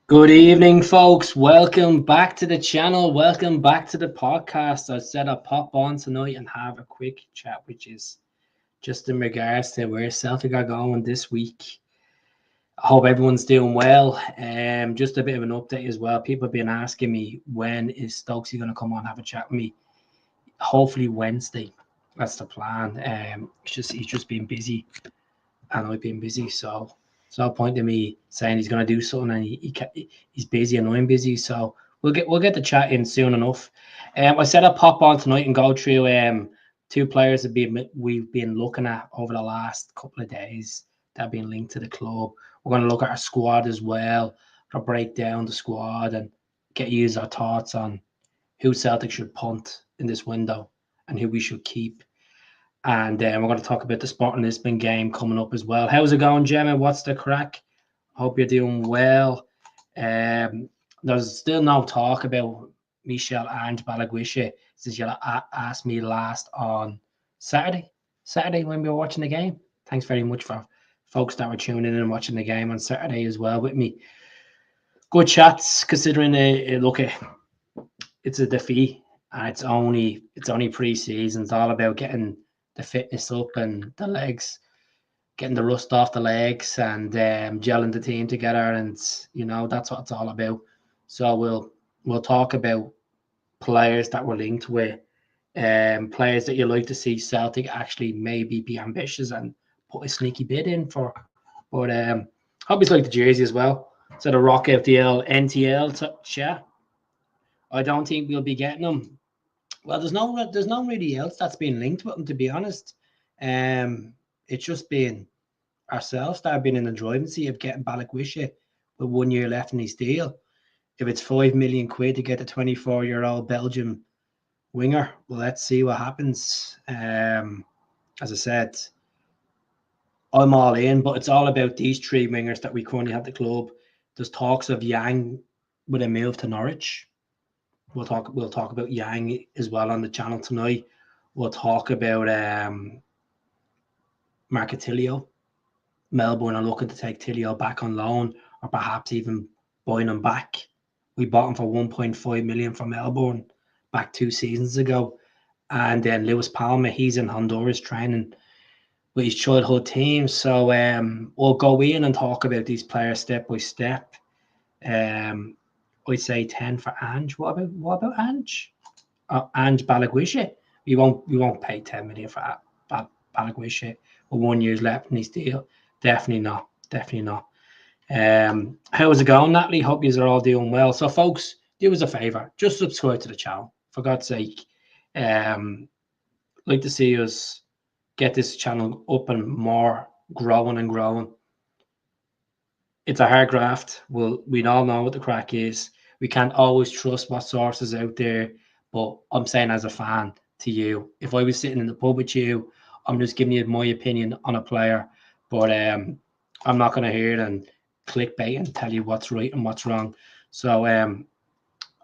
Good evening, folks. Welcome back to the channel. Welcome back to the podcast. I said I'd pop on tonight and have a quick chat, which is just in regards to where Celtic are going this week. I hope everyone's doing well. Just a bit of an update as well. People have been asking me when is Stokesy going to come on and have a chat with me. Hopefully Wednesday. That's the plan. He's just been busy, and I've been busy, so it's no point in me saying he's going to do something and he's busy and I'm busy. So we'll get the chat in soon enough. I said I'd pop on tonight and go through two players that we've been looking at over the last couple of days that have been linked to the club. We're going to look at our squad as well, to break down the squad and use our thoughts on who Celtic should punt in this window and who we should keep. And we're going to talk about the Sporting Lisbon game coming up as well. How's it going, Gemma? What's the crack? Hope you're doing well. There's still no talk about Michel Ange Balaguisha since you asked me last on Saturday when we were watching the game. Thanks very much for folks that were tuning in and watching the game on Saturday as well with me. Good chats considering it's a defeat and it's only pre-season. It's all about getting the fitness up and the legs, getting the rust off the legs and gelling the team together. And, that's what it's all about. So we'll talk about players that we're linked with, players that you like to see Celtic actually maybe be ambitious and put a sneaky bid in for. But hope you like the jersey as well. So the Rock FDL NTL chat. I don't think we'll be getting them. Well, there's no really else that's been linked with them, to be honest. It's just been ourselves that have been in the driving seat of getting Balaguisha with 1 year left in his deal. If it's 5 million quid to get a 24-year-old Belgian winger, well, let's see what happens. As I said, I'm all in, but it's all about these three wingers that we currently have at the club. There's talks of Yang with a move to Norwich. We'll talk about Yang as well on the channel tonight. We'll talk about Marcatilio. Melbourne are looking to take Tilio back on loan or perhaps even buying him back. We bought him for 1.5 million from Melbourne back 2 seasons ago. And then Lewis Palmer, he's in Honduras training with his childhood team. So we'll go in and talk about these players step by step. I'd say 10 for Ange. What about Ange? Ange Balaguisha. We won't pay 10 million for Balaguisha with 1 year left in his deal. Definitely not. How's it going, Natalie? Hope you are all doing well. So, folks, do us a favor. Just subscribe to the channel, for God's sake. Like to see us get this channel up and more, growing and growing. It's a hard graft. We all know what the crack is. We can't always trust what sources out there, but I'm saying as a fan to you, if I was sitting in the pub with you, I'm just giving you my opinion on a player, but I'm not going to hear it and clickbait and tell you what's right and what's wrong. So I'm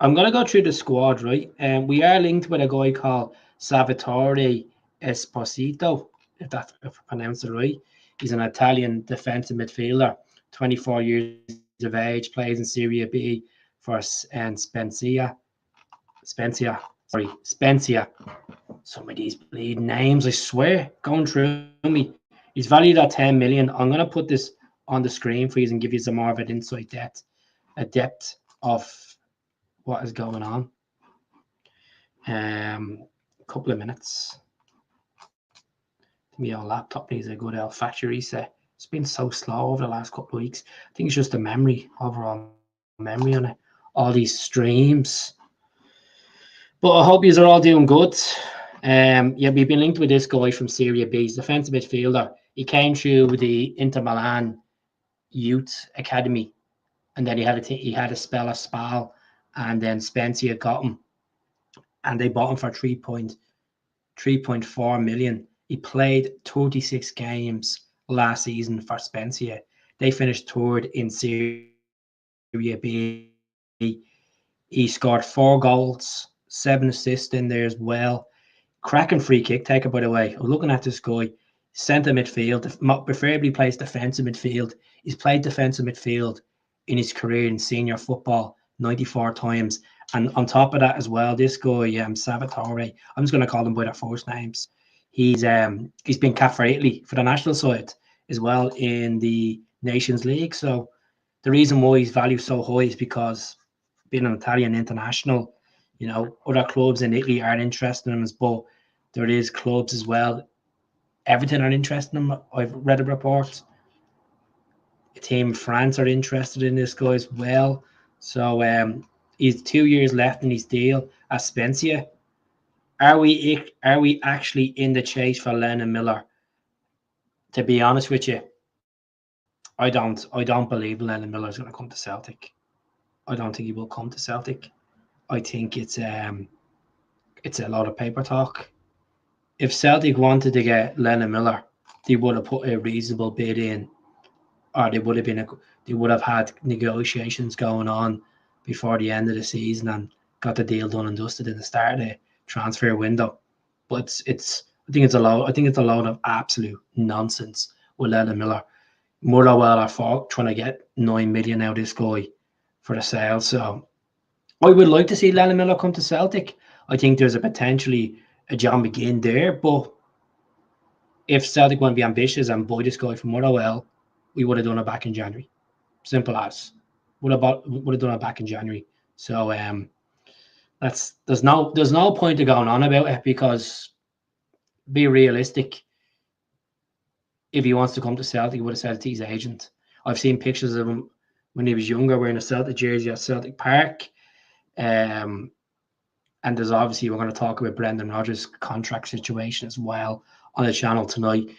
going to go through the squad, right? We are linked with a guy called Salvatore Esposito, if I pronounce it right. He's an Italian defensive midfielder, 24 years of age, plays in Serie B for Spezia. Some of these bleeding names, I swear, going through me. He's valued at 10 million. I'm going to put this on the screen for you and give you some more of an insight a depth of what is going on. A couple of minutes. My old laptop needs a good old factory reset. It's been so slow over the last couple of weeks. I think it's just the overall memory on it. All these streams. But I hope you are all doing good. We've been linked with this guy from Serie B. He's a defensive midfielder. He came through the Inter Milan Youth Academy, and then he had a spell of Spal, and then Spezia got him, and they bought him for 3.4 million. He played 36 games last season for Spezia. They finished third in Serie B. He scored 4 goals, 7 assists in there as well. Cracking free kick taker, by the way. I'm looking at this guy. Centre midfield, preferably plays defensive midfield. He's played defensive midfield in his career in senior football, 94 times. And on top of that as well, this guy, Salvatore, I'm just going to call them by their first names. He's been capped for Italy for the national side as well in the Nations League. So the reason why his value is so high is because being an Italian international, other clubs in Italy aren't interested in him, but there is clubs as well. Everton are interested in him. I've read a report. A team in France are interested in this guy as well. So he's 2 years left in his deal at Spezia. Are we actually in the chase for Lennon Miller? To be honest with you, I don't believe Lennon Miller is going to come to Celtic. I don't think he will come to Celtic. I think it's a lot of paper talk. If Celtic wanted to get Lennon Miller, they would have put a reasonable bid in, or they would have had negotiations going on before the end of the season and got the deal done and dusted in the start of the transfer window. But I think it's a load of absolute nonsense with Lennon Miller. Motherwell are trying to get 9 million out of this guy for the sale. So I would like to see Lennon Miller come to Celtic. I think there's potentially a John McGinn there, but if Celtic want to be ambitious and buy this guy from Motherwell, we would have done it back in January. Simple as. Would have done it back in January. So there's no point to going on about it, because be realistic. If he wants to come to Celtic, he would have said it to his agent. I've seen pictures of him when he was younger wearing a Celtic jersey at Celtic Park. And there's obviously, we're going to talk about Brendan Rodgers' contract situation as well on the channel tonight.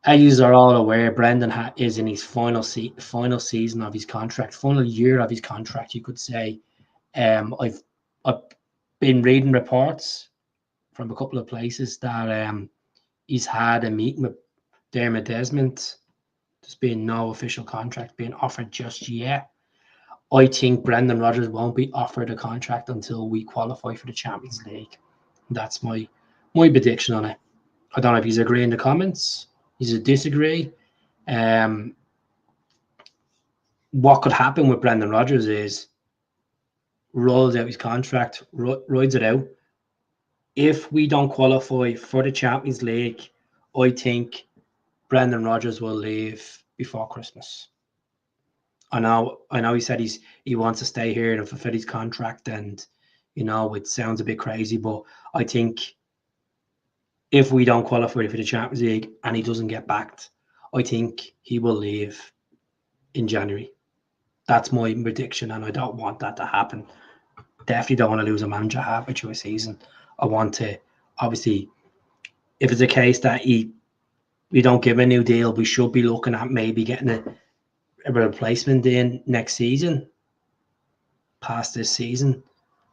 As you are all aware, Brendan is in his final season of his contract, final year of his contract, you could say. I've been reading reports from a couple of places that he's had a meeting with Dermot Desmond. There's been no official contract being offered just yet. I think Brendan Rodgers won't be offered a contract until we qualify for the Champions League. That's my prediction on it. I don't know if you agree in the comments. You disagree. What could happen with Brendan Rodgers is rolls out his contract, rides it out. If we don't qualify for the Champions League, I think Brendan Rodgers will leave before Christmas. I know he said he wants to stay here and fulfill his contract, and it sounds a bit crazy, but I think if we don't qualify for the Champions League and he doesn't get backed, I think he will leave in January. That's my prediction, and I don't want that to happen. Definitely don't want to lose a manager halfway through a season. I want to, obviously, if it's a case that we don't give a new deal, we should be looking at maybe getting a replacement in next season, past this season.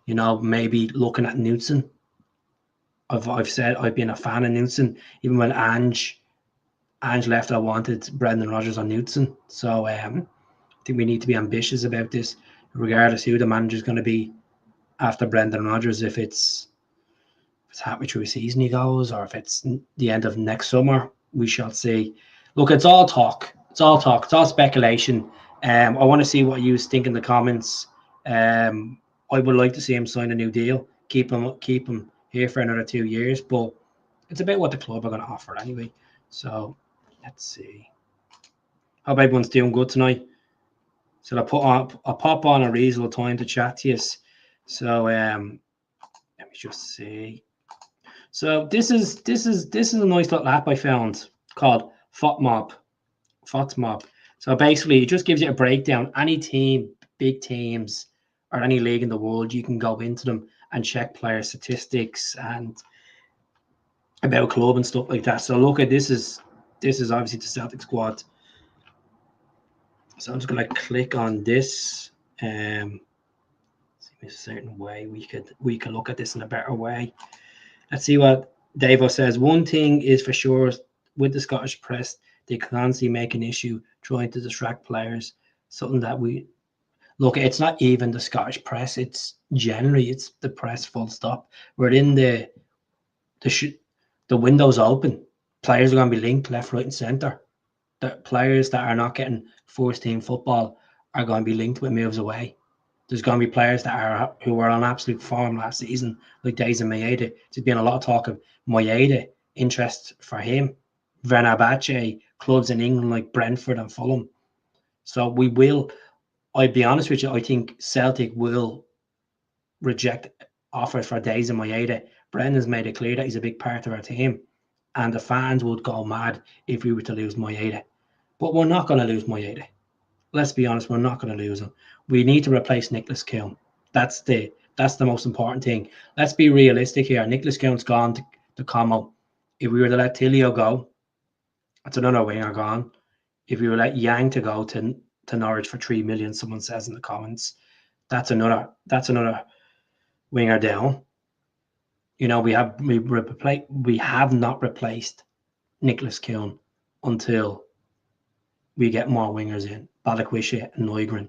Maybe looking at Knutson. I've said I've been a fan of Knutson. Even when Ange left, I wanted Brendan Rodgers on Knutson. So I think we need to be ambitious about this, regardless who the manager is going to be after Brendan Rodgers. If it's halfway through a season he goes, or if it's the end of next summer, we shall see. Look, it's all talk. It's all speculation. I want to see what you think in the comments. I would like to see him sign a new deal. Keep him here for another 2 years, but it's about what the club are going to offer anyway. So let's see. Hope everyone's doing good tonight. So I'll pop on a reasonable time to chat to you. So let me just see. So this is a nice little app I found called FOTMob. So basically, it just gives you a breakdown. Any team, big teams, or any league in the world, you can go into them and check player statistics and about club and stuff like that. So look at this is obviously the Celtic squad. So I'm just going to click on this. A certain way we could look at this in a better way. Let's see what Davo says. One thing is for sure with the Scottish press, they constantly make an issue trying to distract players. Something that we look. It's not even the Scottish press. It's the press. Full stop. We're in the window's open. Players are going to be linked left, right, and centre. The players that are not getting first team football are going to be linked with moves away. There's going to be players who were on absolute form last season, like Days and Maeda. There's been a lot of talk of Maeda, interest for him. Fenerbahce, clubs in England like Brentford and Fulham. So we will, I'd be honest with you, I think Celtic will reject offers for Days and Maeda. Brendan's made it clear that he's a big part of our team, and the fans would go mad if we were to lose Maeda. But we're not going to lose Maeda. Let's be honest, we're not going to lose him. We need to replace Nicholas Kuhn. That's the most important thing. Let's be realistic here. Nicholas Kuhn's gone to Como. If we were to let Tilio go, that's another winger gone. If we were to let Yang to go to Norwich for 3 million, someone says in the comments, that's another winger down. You know, we have not replaced Nicholas Kuhn until we get more wingers in. Balikwisha and Neugren.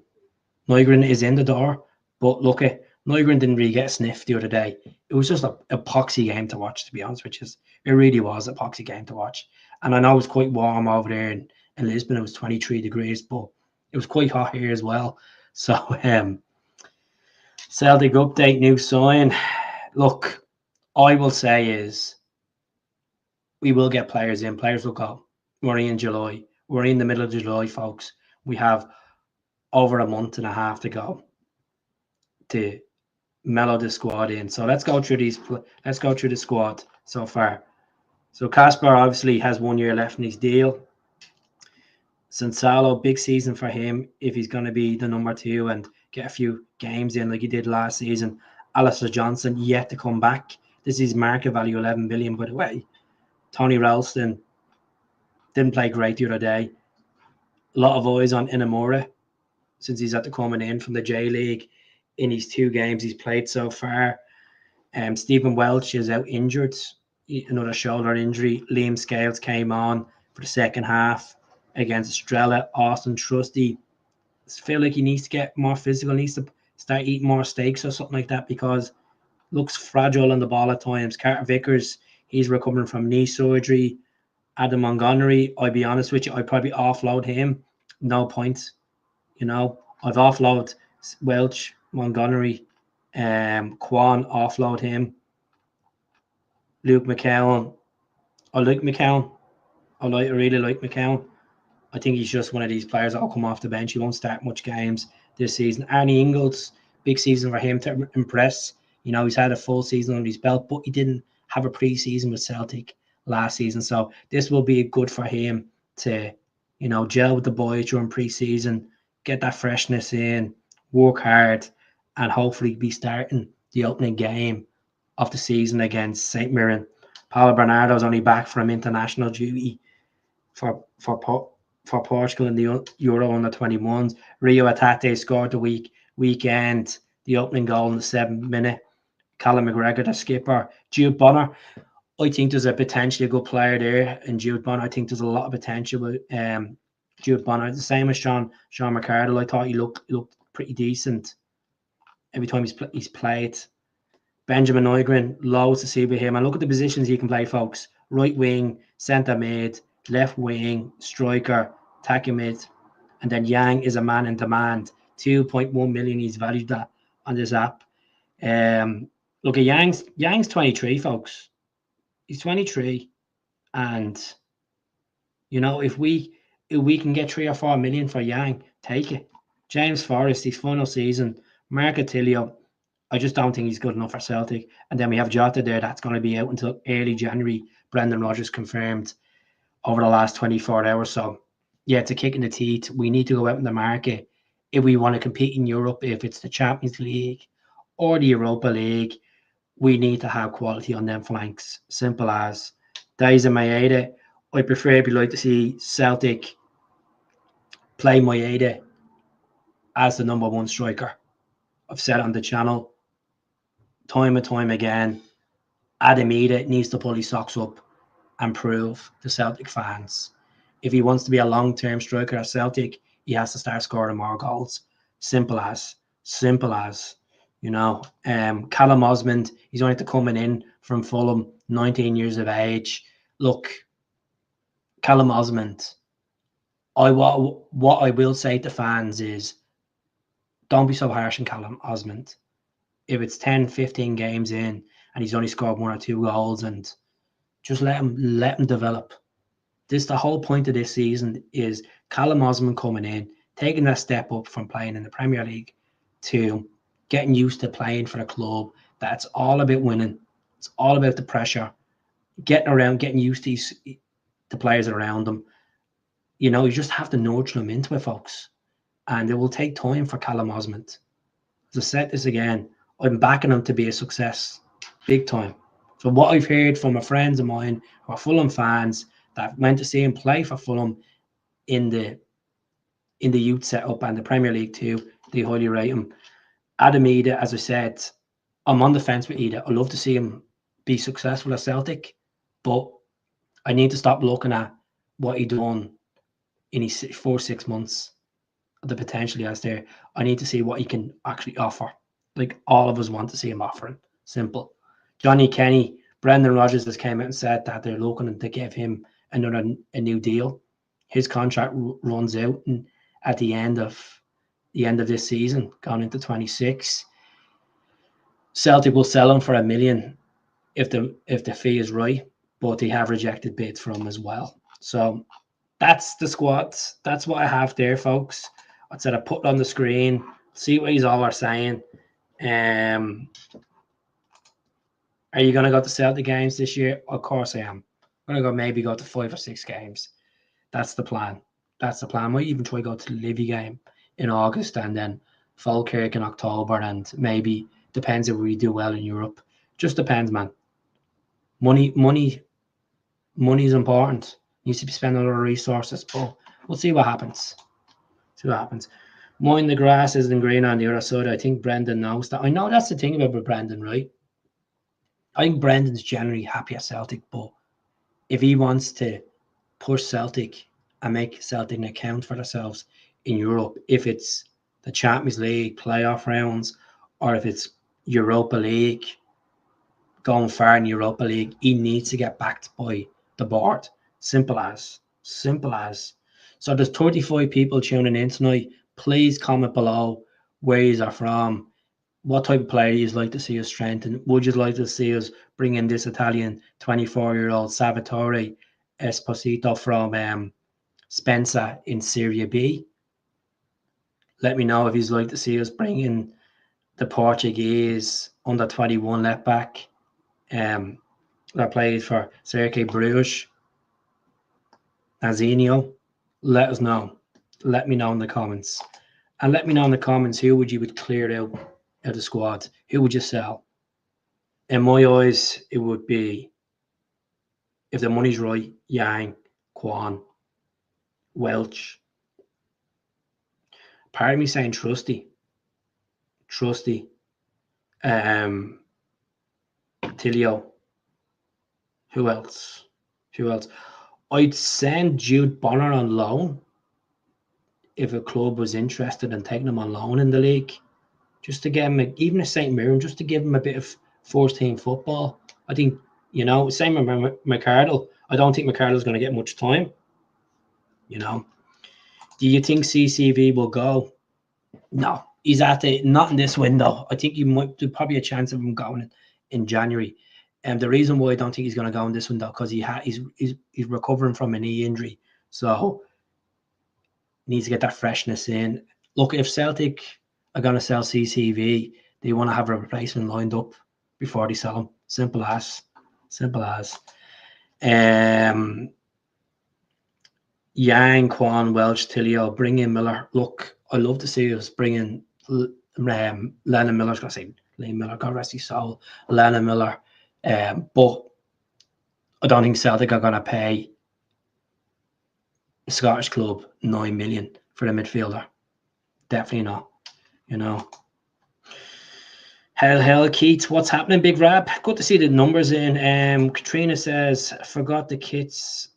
Neugren is in the door, but look at Neugren didn't really get sniffed the other day. It was just a poxy game to watch, to be honest, it really was a poxy game to watch. And I know it was quite warm over there in Lisbon. It was 23 degrees, but it was quite hot here as well. So Celtic update, new sign. Look, I will say is we will get players in. Players will go. We're in July. We're in the middle of July, folks. We have over a month and a half to go to mellow the squad in. So let's go through the squad so far. So Kasper obviously has 1 year left in his deal. Sansalo, big season for him if he's going to be the number 2 and get a few games in like he did last season. Alistair Johnson yet to come back. This is market value 11 million, by the way. Tony Ralston didn't play great the other day. A lot of eyes on Inamura since he's at the coming in from the J League in his 2 games he's played so far. Stephen Welch is out injured, another shoulder injury. Liam Scales came on for the second half against Estrella. Austin Trusty, I feel like he needs to get more physical, needs to start eating more steaks or something like that because looks fragile on the ball at times. Carter Vickers, he's recovering from knee surgery. Adam Montgomery, I'll be honest with you, I'd probably offload him. No point. You know, I've offloaded Welch, Montgomery, Quan, offload him. Luke McCown, I like McCown. I really like McCown. I think he's just one of these players that'll come off the bench. He won't start much games this season. Arnie Ingles, big season for him to impress. You know, he's had a full season under his belt, but he didn't have a pre-season with Celtic last season. So this will be good for him to, you know, gel with the boys during pre-season, get that freshness in, work hard, and hopefully be starting the opening game of the season against St. Mirren. Paulo Bernardo's only back from international duty for Portugal in the Euro under 21s. Rio Atate scored the weekend, the opening goal in the 7th minute. Callum McGregor, the skipper. Jude Bonner, I think there's a potentially good player there in Jude Bonner. I think there's a lot of potential with Jude Bonner. The same as Sean McArdle. I thought he looked pretty decent every time he's played. Benjamin Neugren, loads to see with him. And look at the positions he can play, folks. Right wing, centre mid, left wing, striker, attacking mid. And then Yang is a man in demand. 2.1 million he's valued that on this app. Look at Yang's 23, folks. He's 23. And, you know, if we can get 3 or 4 million for Yang, take it. James Forrest, his final season. Mark Attilio, I just don't think he's good enough for Celtic. And then we have Jota there that's going to be out until early January. Brendan Rodgers confirmed over the last 24 hours. So, yeah, it's a kick in the teeth. We need to go out in the market if we want to compete in Europe, if it's the Champions League or the Europa League. We need to have quality on them flanks. Simple as. Days of Maeda, I preferably like to see Celtic play Maeda as the number 1 striker. I've said on the channel time and time again, Adam Ida needs to pull his socks up and prove to Celtic fans if he wants to be a long-term striker at Celtic, he has to start scoring more goals. Simple as. You know, Callum Osmond, he's only coming in from Fulham, 19 years of age. Look, Callum Osmond, what I will say to fans is don't be so harsh on Callum Osmond. If it's 10, 15 games in and he's only scored 1 or 2 goals, and just let him develop. The whole point of this season is Callum Osmond coming in, taking that step up from playing in the Premier League to getting used to playing for a club that's all about winning. It's all about the pressure, getting used to the players around him. You know, you just have to nurture them into it, folks. And it will take time for Callum Osmond. As I said this again, I'm backing him to be a success, big time. So what I've heard from my friends of mine who are Fulham fans that went to see him play for Fulham in the youth setup and the Premier League too, they highly rate him. Adam Ida, as I said, I'm on the fence with Ida. I love to see him be successful at Celtic, but I need to stop looking at what he done in his 4-6 months, the potential he has there. I need to see what he can actually offer. Like all of us want to see him offering. Simple. Johnny Kenny, Brendan Rodgers has came out and said that they're looking to give him a new deal. His contract runs out at the end of this season, going into 26. Celtic will sell him for $1 million if the fee is right, but they have rejected bids for him as well. So that's the squad. That's what I have there, folks. I said I put it on the screen. See what he's all are saying. Are you going to go to Celtic games this year? Of course I am. I'm going to maybe go to 5 or 6 games. That's the plan. That's the plan. I might even try to go to the Livy game in August and then Falkirk in October, and maybe depends if we do well in Europe. Just depends, man. Money is important. Needs to be spent on other resources, but we'll see what happens. Mowing the grass isn't green on the other side. I think Brendan knows that. I know that's the thing about Brendan, right? I think Brendan's generally happy at Celtic, but if he wants to push Celtic and make Celtic an account for themselves in Europe, if it's the Champions League playoff rounds or if it's Europa League, going far in Europa League, he needs to get backed by the board. Simple as. So there's 35 people tuning in tonight. Please comment below where you are from. What type of player you'd like to see us strengthen? Would you like to see us bring in this Italian 24-year-old Salvatore Esposito from Spencer in Serie B? Let me know if you'd like to see us bring in the Portuguese under 21 left back that plays for Cercle Bruges, Nazinho. Let us know. Let me know in the comments. And let me know in the comments who would you would clear out of the squad. Who would you sell? In my eyes, it would be, if the money's right, Yang, Kwan, Welch. Part of me saying Trusty. Tilio. Who else? I'd send Jude Bonner on loan if a club was interested in taking him on loan in the league, just to get him, even a St. Mirren, just to give him a bit of first team football. I think, same with McArdle. I don't think McArdle's going to get much time. Do you think CCV will go? No, he's not in this window. I think there's probably a chance of him going in January. And the reason why I don't think he's going to go in this window because he's recovering from a knee injury, so needs to get that freshness in. Look, if Celtic are going to sell CCV, they want to have a replacement lined up before they sell him. Simple as. Yang, Kwan, Welch, Tilio, bring in Miller. Look, I love to see us bring in Lennon Miller. I was going to say Liam Miller, God rest his soul. Lennon Miller. But I don't think Celtic are going to pay a Scottish club $9 million for a midfielder. Definitely not. Hell, Keith, what's happening, Big Rab? Good to see the numbers in. Katrina says, forgot the kits.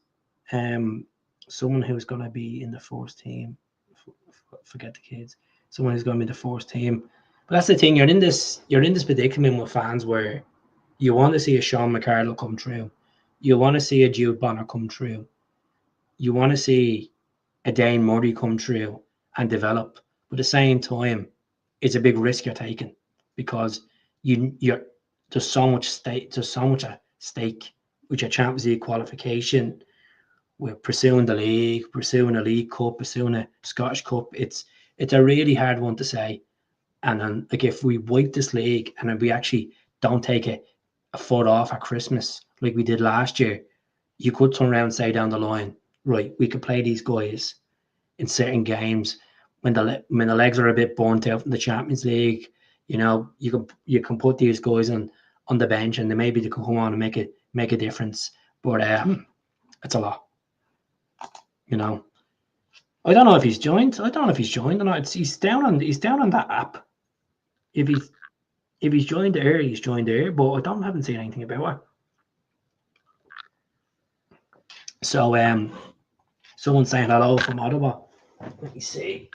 Someone who's going to be in the first team. Forget the kids. Someone who's going to be the first team. But that's the thing. You're in this predicament with fans where you want to see a Sean McArdle come true. You want to see a Jude Bonner come true. You want to see a Dane Murray come true and develop. But at the same time, it's a big risk you're taking because you're there's so much at stake with your Champions League qualification. We're pursuing the league, pursuing a League Cup, pursuing a Scottish Cup. It's a really hard one to say. And then, like, if we wipe this league and then we actually don't take a foot off at Christmas like we did last year, you could turn around and say down the line, right, we could play these guys in certain games when the legs are a bit burnt out from the Champions League. You can put these guys on the bench and then maybe they can come on and make a difference. But it's a lot. I don't know if he's joined. I don't know if he's joined or not. He's down on that app. If he's joined there, he's joined there. But I haven't seen anything about it. So someone's saying hello from Ottawa. Let me see.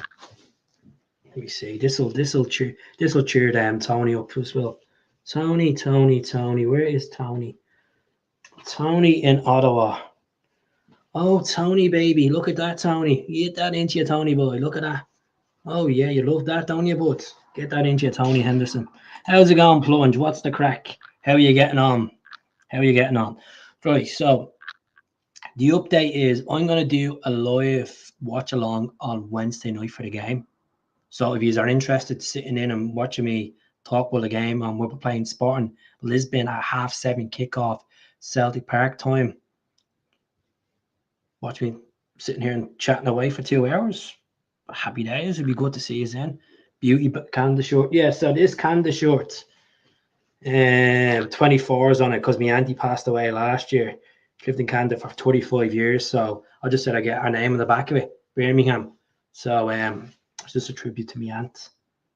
This will cheer Tony up as well. Tony. Where is Tony? Tony in Ottawa. Oh, Tony, baby. Look at that, Tony. Get that into you, Tony boy. Look at that. Oh, yeah, you love that, don't you, bud? Get that into you, Tony Henderson. How's it going, Plunge? What's the crack? How are you getting on? Right, so the update is I'm going to do a live watch-along on Wednesday night for the game. So if you are interested sitting in and watching me talk about the game, we're playing Sporting Lisbon at 7:30 kickoff, Celtic Park time. Watch me sitting here and chatting away for 2 hours. Happy days. It'd be good to see you then. Beauty Canada shirt. Yeah, so this Canada shirt, 24s on it because my auntie passed away last year. Lived in Canada for 35 years. So I just said I get her name on the back of it, Birmingham. So it's just a tribute to my aunt.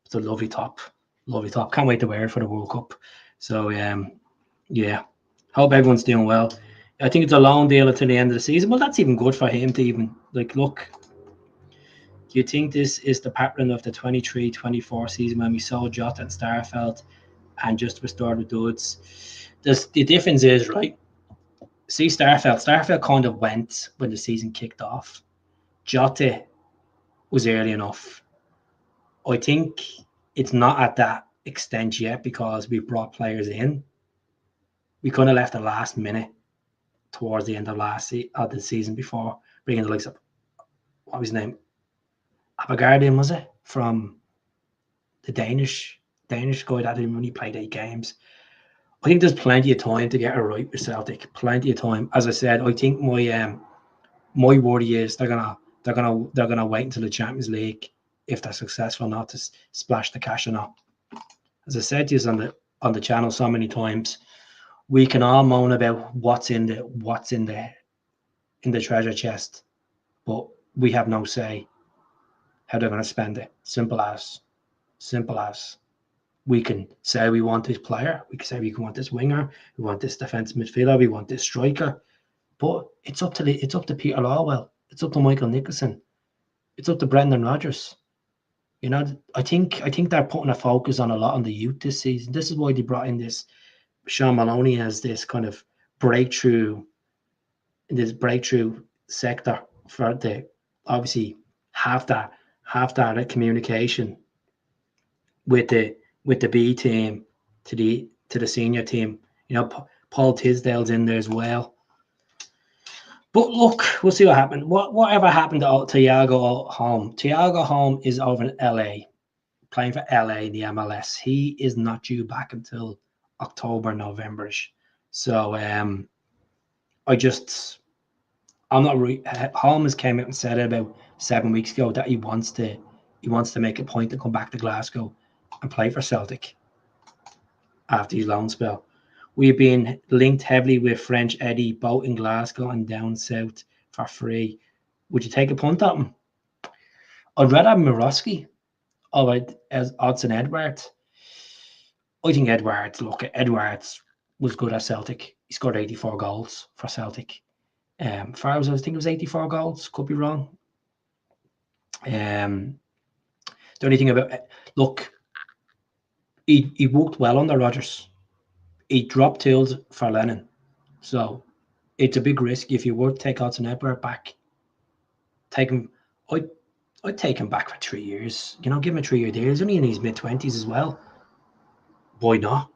It's a lovely top. Can't wait to wear it for the World Cup. So yeah, hope everyone's doing well. I think it's a loan deal until the end of the season. Well, that's even good for him to even look. Do you think this is the pattern of the 23-24 season when we saw Jota and Starfelt and just restored the duds? The difference is, right? See, Starfelt kind of went when the season kicked off. Jota was early enough. I think it's not at that extent yet because we brought players in. We kind of left the last minute towards the end of the season before bringing the likes of, what was his name? Abergardian, was it? From the Danish guy that didn't really play 8 games. I think there's plenty of time to get it right with Celtic. Plenty of time. As I said, I think my worry is they're gonna wait until the Champions League if they're successful not to splash the cash or not. As I said to you on the channel so many times, we can all moan about what's in the treasure chest, but we have no say how they're going to spend it. Simple as. We can say we want this player. We can say we want this winger. We want this defensive midfielder. We want this striker. But it's up to Peter Lawwell. It's up to Michael Nicholson. It's up to Brendan Rodgers. I think they're putting a focus on a lot on the youth this season. This is why they brought in this Sean Maloney as this kind of breakthrough sector for the obviously have that communication with the B team to the senior team. Paul Tisdale's in there as well. But look, we'll see what happened. Whatever happened to Thiago Holm? Thiago Holm is over in LA, playing for LA in the MLS. He is not due back until October, Novemberish. So I'm not really. Holm has came out and said it about 7 weeks ago that he wants to make a point to come back to Glasgow and play for Celtic after his loan spell. We've been linked heavily with French Eddie, both in Glasgow and down south for free. Would you take a punt at him? I'd rather have Miroski as odds than Edwards. I think Edwards was good at Celtic. He scored 84 goals for Celtic. Farrell's, I think it was 84 goals. Could be wrong. The only thing about it, look, he worked well under Rodgers. He dropped Tills for Lennon. So it's a big risk if you were to take Odds and Edward back. Take him. I'd take him back for 3 years. Give him a 3-year deal. He's only in his mid-20s as well. Why not?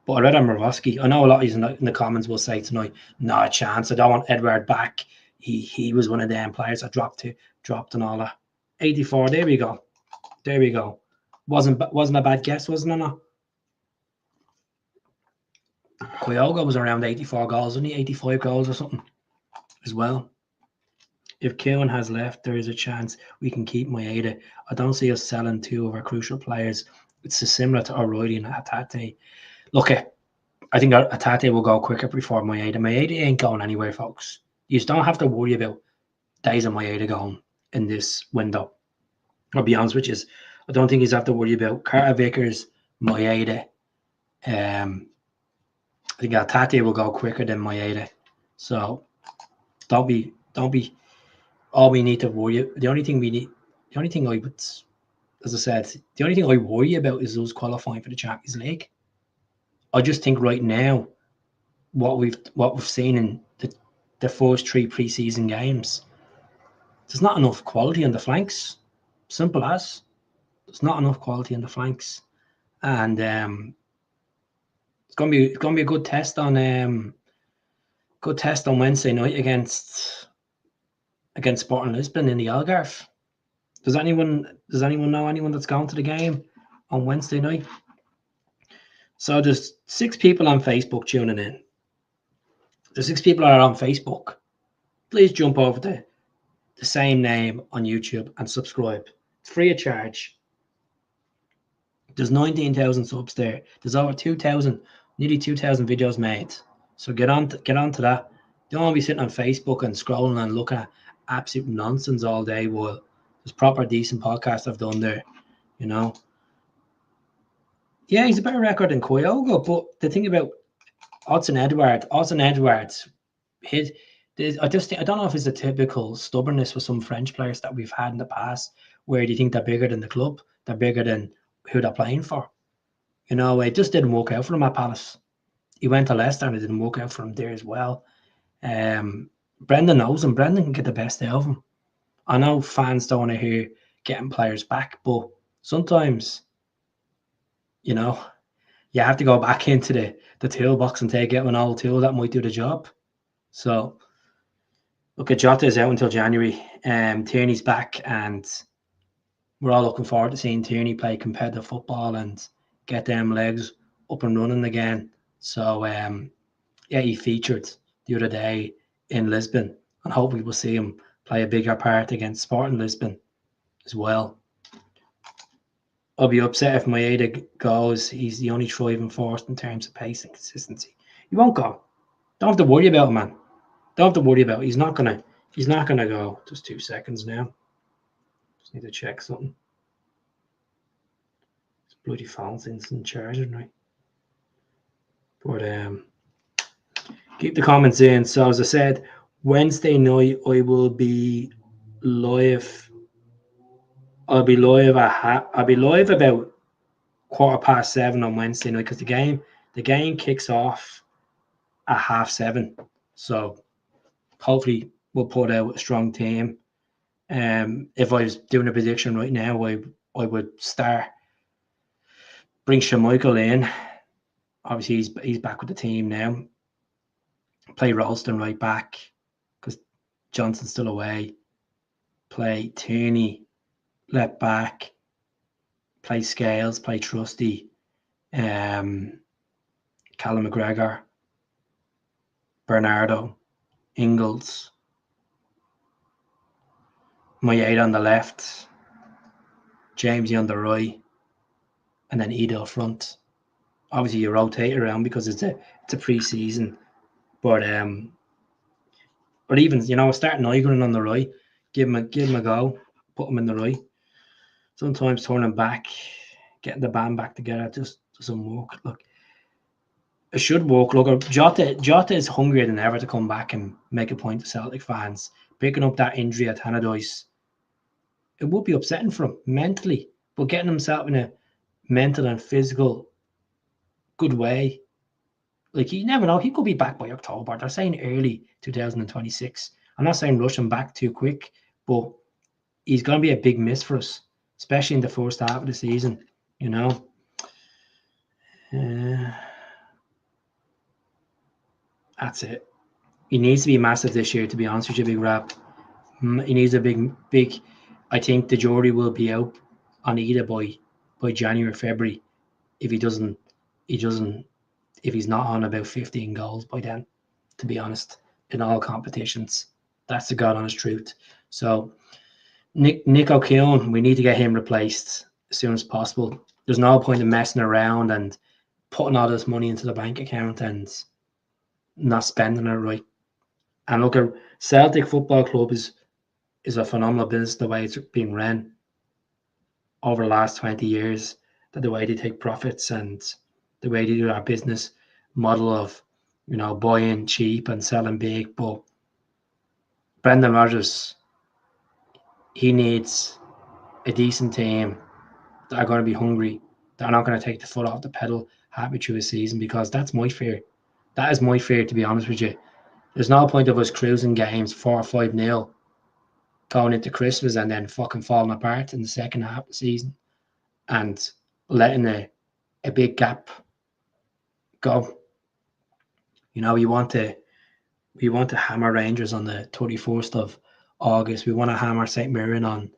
But I read on Murowski. I know a lot of you in the comments will say tonight, not a chance. I don't want Edward back. He was one of them players that dropped and all that. 84. There we go. There we go. Wasn't a bad guess, wasn't it? No? Kyogo was around 84 goals, only 85 goals or something as well. If Keown has left, there is a chance we can keep Maeda. I don't see us selling two of our crucial players. It's similar to O'Reilly and Hatate. Look, I think Hatate will go quicker before Maeda. Maeda ain't going anywhere, folks. You just don't have to worry about days of Maeda going in this window. I'll be honest with you. I don't think he's have to worry about Carter Vickers, Maeda. I think Hatate will go quicker than Maeda. So don't be. All we need to worry. The only thing I would, as I said, the only thing I worry about is those qualifying for the Champions League. I just think right now, what we've seen in the first 3 pre-season games, there's not enough quality on the flanks. Simple as. There's not enough quality on the flanks, and it's gonna be a good test on Wednesday night against Sporting Lisbon in the Algarve. Does anyone know anyone that's going to the game on Wednesday night? So there's 6 people on Facebook tuning in. There's 6 people that are on Facebook. Please jump over to the same name on YouTube and subscribe. It's free of charge. There's 19,000 subs there. There's over 2,000, nearly 2,000 videos made. So get on to that. Don't want to be sitting on Facebook and scrolling and looking at absolute nonsense all day while there's proper decent podcasts I've done there, Yeah, he's a better record than Kyogo, but the thing about Odsonne Edouard, I don't know if it's a typical stubbornness with some French players that we've had in the past, where do you think they're bigger than the club? They're bigger than who they're playing for. It just didn't work out for him at Palace. He went to Leicester and it didn't work out for him there as well. Brendan knows him. Brendan can get the best out of him. I know fans don't want to hear getting players back, but sometimes, you have to go back into the toolbox and take out an old tool that might do the job. So, look, Jota is out until January. Tierney's back, and we're all looking forward to seeing Tierney play competitive football and get them legs up and running again. So, he featured the other day in Lisbon, and hopefully we'll see him play a bigger part against Sporting Lisbon as well. I'll be upset if Maeda goes. He's the only thriving force in terms of pace and consistency. He won't go. Don't have to worry about him, man. Don't have to worry about it. He's not gonna go. Just 2 seconds now. Just need to check something. This bloody phone's instant charger now. But keep the comments in. So as I said, Wednesday night I will be live. I'll be live about 7:15 on Wednesday night because the game kicks off at 7:30. So hopefully we'll put out a strong team. If I was doing a prediction right now, I would bring Schmeichel in. Obviously he's back with the team now. Play Ralston right back because Johnson's still away. Play Tierney left back. Play Scales. Play Trusty. Callum McGregor. Bernardo. Ingles. Maeda on the left. Jamesy on the right. And then Edo front. Obviously you rotate around because it's a pre-season. But or even start Nygren on the right, give him a go, put him in the right. Sometimes turning back, getting the band back together just doesn't work. Look, it should work. Look, Jota is hungrier than ever to come back and make a point to Celtic fans. Picking up that injury at Tannadice, it would be upsetting for him mentally, but getting himself in a mental and physical good way. Like, you never know. He could be back by October. They're saying early 2026. I'm not saying rush him back too quick, but he's going to be a big miss for us, especially in the first half of the season. You know, that's it. He needs to be massive this year, to be honest with you, Big Rap. He needs a big. I think the jury will be out on either by January, February. If he doesn't, if he's not on about 15 goals by then, to be honest, in all competitions. That's the God honest truth. So Nick O'Keown, we need to get him replaced as soon as possible. There's no point in messing around and putting all this money into the bank account and not spending it right. And look, at Celtic Football Club is a phenomenal business the way it's been run over the last 20 years, that the way they take profits and the way they do our business model of, buying cheap and selling big. But Brendan Rodgers, he needs a decent team that are going to be hungry, that are not going to take the foot off the pedal halfway through a season, because that's my fear. That is my fear, to be honest with you. There's no point of us cruising games 4 or 5-0 going into Christmas and then fucking falling apart in the second half of the season and letting a big gap go. We want to hammer Rangers on the 31st of August. We want to hammer St. Mirren on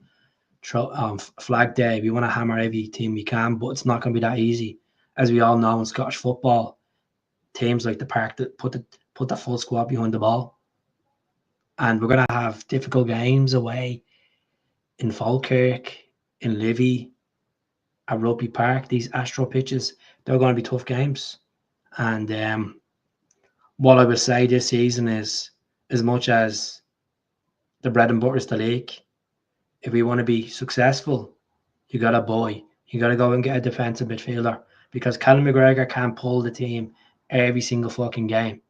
Flag Day. We want to hammer every team we can, but it's not going to be that easy. As we all know in Scottish football, teams like the Park that put the full squad behind the ball. And we're going to have difficult games away in Falkirk, in Livy, at Rugby Park. These Astro pitches, they're going to be tough games. And what I would say this season is, as much as the bread and butter is the league, if we want to be successful, you got to buy. You got to go and get a defensive midfielder, because Callum McGregor can't pull the team every single fucking game.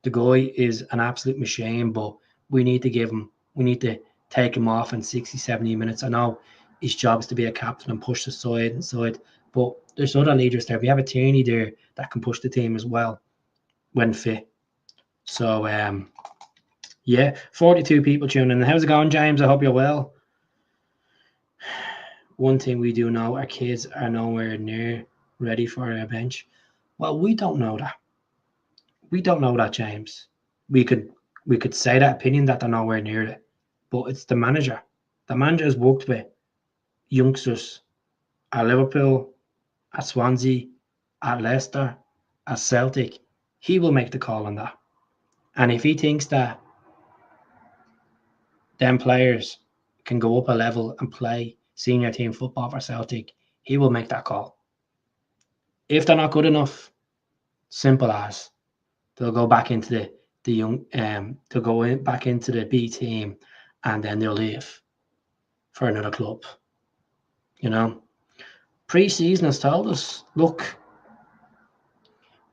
The guy is an absolute machine, but we need to take him off in 60, 70 minutes. I know his job is to be a captain and push the side and side, but there's other leaders there. We have a Tierney there that can push the team as well when fit. So, 42 people tuning in. How's it going, James? I hope you're well. One thing we do know, our kids are nowhere near ready for a bench. Well, we don't know that. We don't know that, James. We could say that opinion that they're nowhere near it, but it's the manager. The manager has worked with youngsters at Liverpool, at Swansea, at Leicester, at Celtic. He will make the call on that. And if he thinks that them players can go up a level and play senior team football for Celtic, he will make that call. If they're not good enough, simple as, they'll go back into the young, they'll go back into the B team, and then they'll leave for another club. Pre-season has told us, look,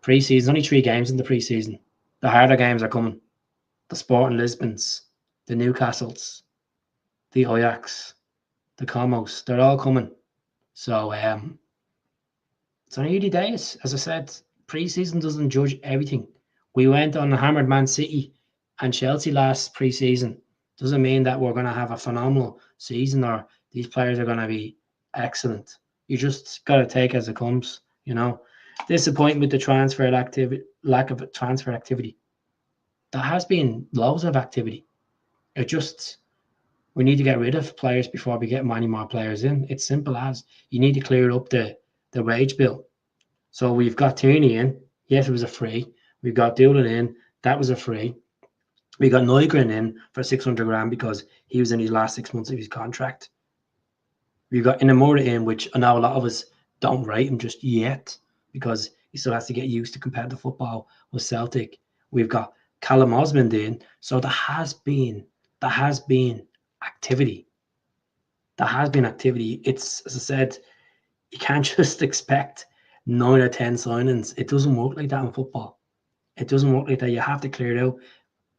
pre-season, only 3 games in the pre-season. The harder games are coming. The Sporting Lisbons, the Newcastles, the Ajax, the Comos, they're all coming. So it's only 80 days. As I said, pre-season doesn't judge everything. We went on the hammered Man City and Chelsea last pre-season. Doesn't mean that we're going to have a phenomenal season or these players are going to be excellent. You just got to take it as it comes. Disappointment with the transfer activity, lack of transfer activity. There has been loads of activity. We need to get rid of players before we get many more players in. It's simple as, you need to clear up the wage bill. So we've got Tierney in. Yes, it was a free. We've got Doolin in. That was a free. We got Nygren in for 600 grand because he was in his last 6 months of his contract. We've got Inamura in, which I know a lot of us don't rate him just yet because he still has to get used to competitive football with Celtic. We've got Callum Osmond in. So there has been activity. There has been activity. It's, as I said, you can't just expect 9 or 10 signings. It doesn't work like that in football. It doesn't work like that. You have to clear it out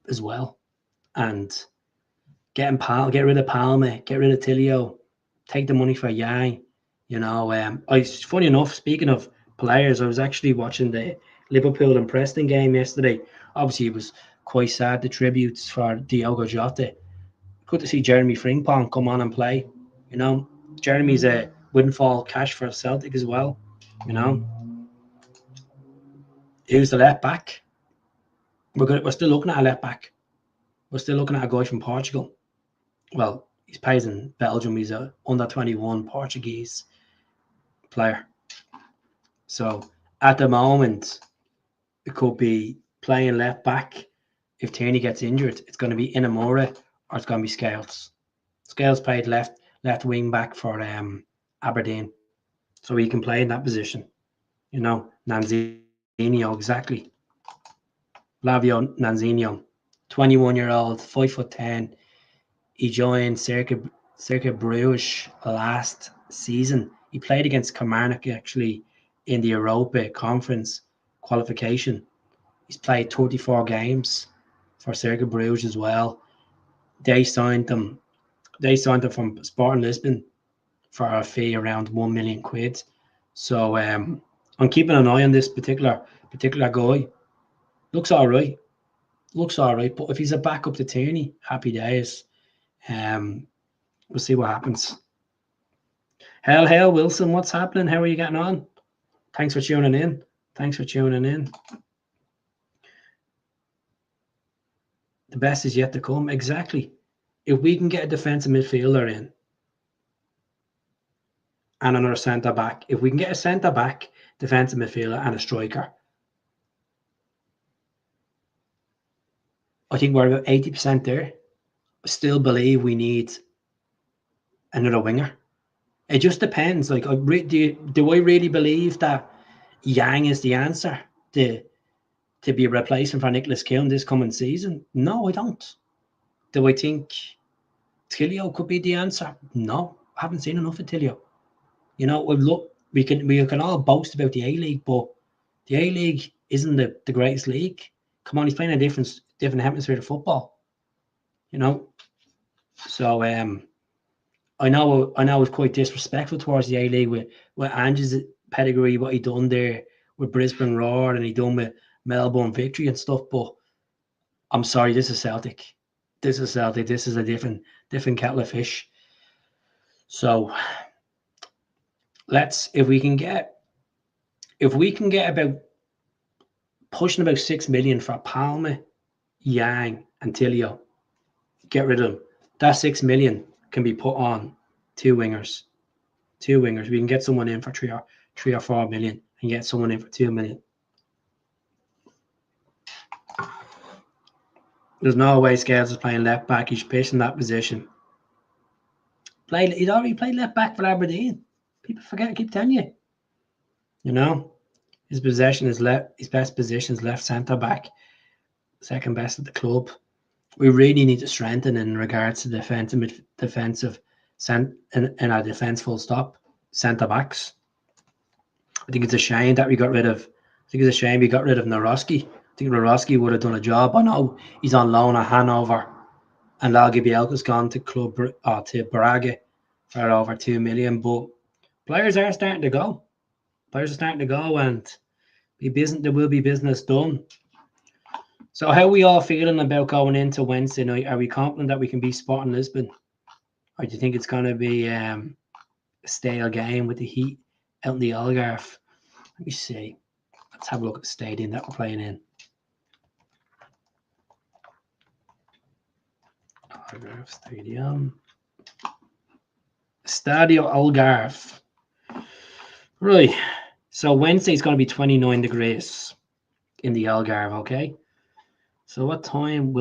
as well. And get rid of Palmer, get rid of Tilio, take the money for Yang. Funny enough, speaking of players, I was actually watching the Liverpool and Preston game yesterday. Obviously, it was quite sad, the tributes for Diogo Jota. Good to see Jeremy Frimpong come on and play. You know, Jeremy's a windfall cash for Celtic as well. You know, who's the left back? We're still looking at a left back. We're still looking at a guy from Portugal. Well, he's plays in Belgium. He's a under 21 Portuguese player. So at the moment, it could be playing left back. If Tierney gets injured, it's going to be Inamura or it's going to be Scales. Scales played left wing back for Aberdeen, so he can play in that position. You know, Nanzinho, exactly. Flavio Nanzinho, 21-year-old, 5'10". He joined Circa Bruges last season. He played against Kilmarnock actually in the Europa Conference qualification. He's played 34 games for Circa Bruges as well. They signed him from Sporting Lisbon for a fee around £1 million. So I'm keeping an eye on this particular guy. Looks all right. But if he's a backup to Tierney, happy days. We'll see what happens. Hail, Wilson, what's happening? How are you getting on? Thanks for tuning in. The best is yet to come. Exactly. If we can get a defensive midfielder in and another centre back, if we can get a centre back, defensive midfielder, and a striker, I think we're about 80% there. I still believe we need another winger. It just depends. Like, do I really believe that Yang is the answer to be a replacement for Nicholas Kiln this coming season? No, I don't. Do I think Tilio could be the answer? No, I haven't seen enough of Tilio. You know, we can all boast about the A-League, but the A-League isn't the greatest league. Come on, he's playing a different hemisphere of football. You know, so I know it's quite disrespectful towards the A-League with Ange's pedigree, what he done there with Brisbane Roar and he done with Melbourne Victory and stuff. But I'm sorry, this is Celtic. This is a different kettle of fish. So if we can get about pushing about 6 million for Palmer, Yang, and Tilio, get rid of them. That 6 million can be put on two wingers. We can get someone in for 3 or 4 million and get someone in for 2 million. There's no way Scales is playing left back. He's pitching that position. He'd already played left back for Aberdeen. People forget. I keep telling you. You know, his possession is left. His best position is left centre back. Second best at the club. We really need to strengthen in regards to defensive in our defense. Full stop. Centre backs. I think it's a shame that we got rid of. Naroski. I think Naroski would have done a job. I know he's on loan at Hanover, and Lagi Bielka's gone to to Braga for over 2 million. But players are starting to go. And there will be business done. So how are we all feeling about going into Wednesday night? Are we confident that we can beat Sporting Lisbon? Or do you think it's going to be a stale game with the heat out in the Algarve? Let me see. Let's have a look at the stadium that we're playing in. Algarve Stadium. Stadio Algarve. Right. So Wednesday is going to be 29 degrees in the Algarve, okay? So what time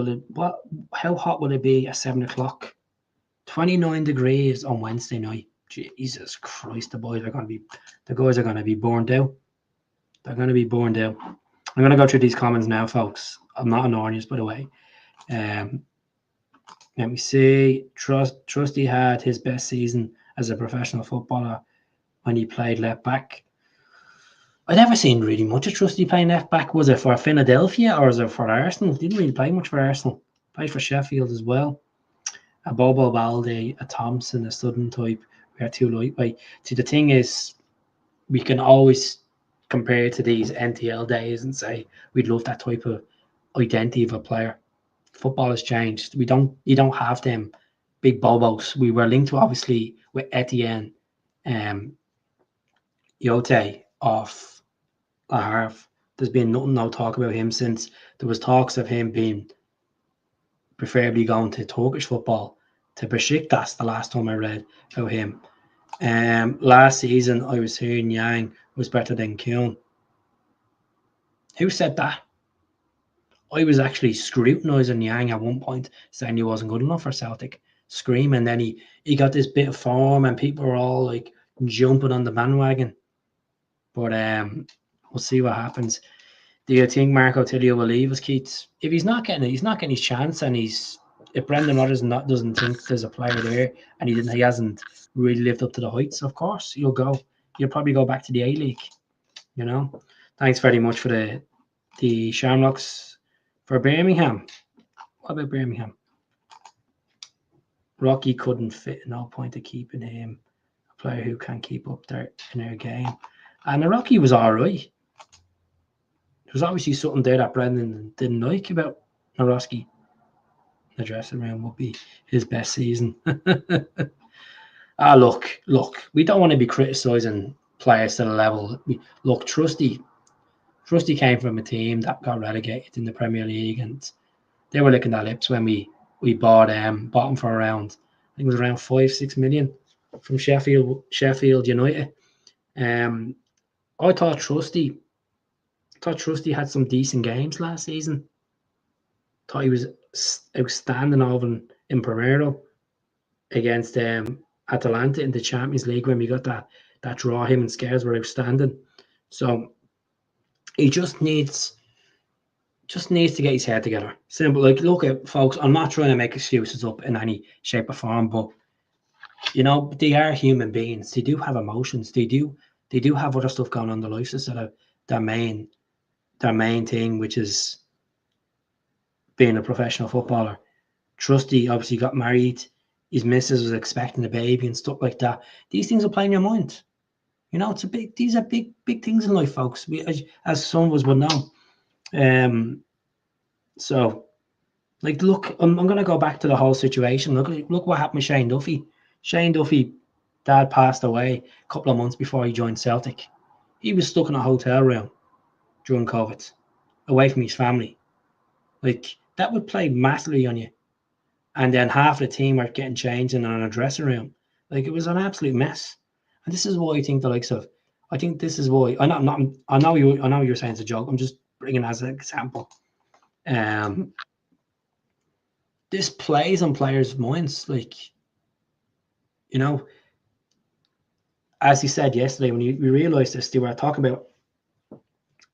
how hot will it be at 7 o'clock? 29 degrees on Wednesday night. Jesus Christ, the guys are going to be burned out. They're going to be burned out. I'm going to go through these comments now, folks. I'm not an orange, by the way. Let me see. Trusty had his best season as a professional footballer when he played left back. I'd never seen really much of Trusty playing left back. Was it for Philadelphia or was it for Arsenal? Didn't really play much for Arsenal. Played for Sheffield as well. A Bobo Balde, a Thompson, a Sudden type. We are too lightweight. See, the thing is, we can always compare to these NTL days and say we'd love that type of identity of a player. Football has changed. You don't have them big bobos. We were linked to obviously with Etienne, Yote of La Havre. There's been no talk about him since. There was talks of him being preferably going to Turkish football, to Besiktas. The last time I read about him. Last season I was hearing Yang was better than Kuhn. Who said that? I was actually scrutinising Yang at one point, saying he wasn't good enough for Celtic. Screaming. Then he got this bit of form, and people were all like jumping on the bandwagon. But we'll see what happens. Do you think Marco Tilio will leave us, Keats? If he's not getting his chance, and if Brendan Rodgers doesn't think there's a player there, and he hasn't really lived up to the heights, of course you'll probably go back to the A League. You know. Thanks very much for the Shamrocks for Birmingham. What about Birmingham? Rocky couldn't fit. No point of keeping him. A player who can't keep up in their game. And the Rocky was all right. There was obviously something there that Brendan didn't like about Naroski. The dressing room would be his best season. Look. We don't want to be criticising players to the level. Look, Trusty came from a team that got relegated in the Premier League, and they were licking their lips when we bought him for around, I think it was around 5-6 million from Sheffield United. I thought Trusty had some decent games last season. Thought he was outstanding over in Primero against Atalanta in the Champions League when we got that draw. Him and Scares were outstanding. So he just needs to get his head together. Simple. Like, look at folks. I'm not trying to make excuses up in any shape or form, but they are human beings. They do have emotions. They do have other stuff going on in their lives instead of their main thing, which is being a professional footballer. Trusty obviously got married. His missus was expecting a baby and stuff like that. These things will play in your mind. These are big things in life, folks. As some of us would know. So, like, look, I'm going to go back to the whole situation. Look what happened with Shane Duffy. Shane Duffy, dad passed away a couple of months before he joined Celtic. He was stuck in a hotel room during COVID, away from his family. Like, that would play massively on you. And then half the team are getting changed in a dressing room. Like, it was an absolute mess. And this is why I think this is why I know you're saying it's a joke. I'm just bringing it as an example. This plays on players' minds, like, as he said yesterday when we realised this, they were talking about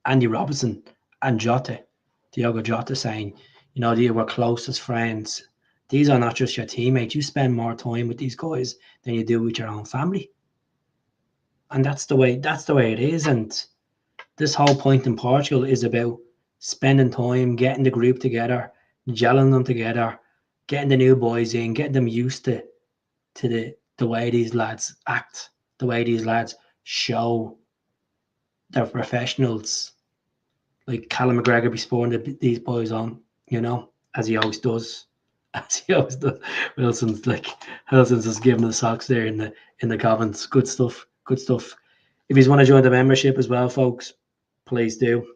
Andy Robertson and Diogo Jota, saying, they were closest friends. These are not just your teammates. You spend more time with these guys than you do with your own family. And that's the way it is. And this whole point in Portugal is about spending time, getting the group together, gelling them together, getting the new boys in, getting them used to the way these lads act, the way these lads show they're professionals. Like Callum McGregor be spurring these boys on, as he always does. Wilson's just giving the socks there in the comments. Good stuff. If you want to join the membership as well, folks, please do.